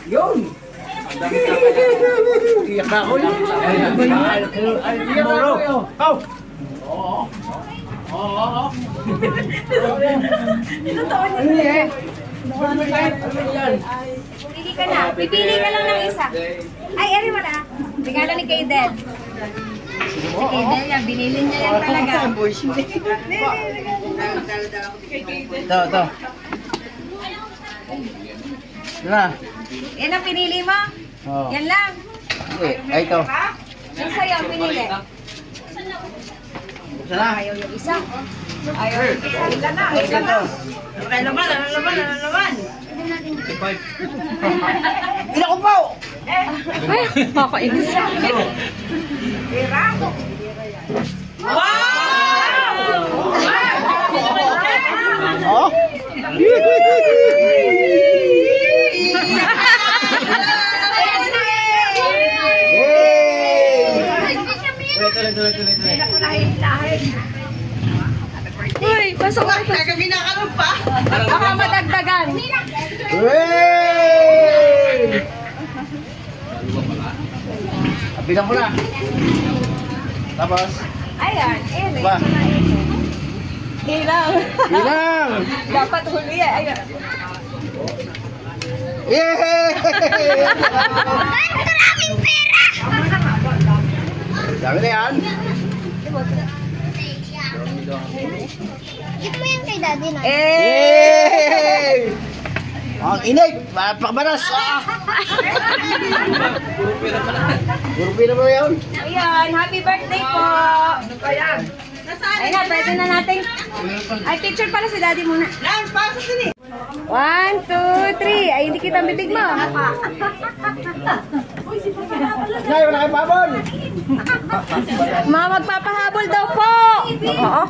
Yun! Iyak na ako yun. Iyak na ako. Oh! Oo. Ano yan? Pili ka na. Pipili ka lang ng isa. Ay, ano mo na? Regalo ni Kaydel. Si Kaydel yan. Binilin niya yan talaga. Ito. Diba? Yan ang pinili mo? Oo. Yan lang. Ay, ito. Yung sa'yo ang pinili. Buksan na. Ayaw yung isa. Ayaw yung isa. Ilan na. Ano naman? Ilan ko po! Ay, kakainis. Wow! Oh? Tuloy. Uy, pasok ka. Kagabi pa. Baka madagdagan. Hey! Bilang mo na. Tapos? Ayan. Ba? Hilang. Bilang! Dapat huli eh. Ayan. Yay! Maraming pera! Dami na yan. Give mo yan kay daddy na. Yay! Ang inig! Pakbaras! Puro pira mo yun. Ayan, happy birthday po! Ano pa yan? Ayun na, pwede na natin. Ay, picture pala si daddy muna. 1, 2, 3. Ay, hindi kita bitig mo. Nay, wala kayong pabon! Mga magpapahabol daw po! Oo.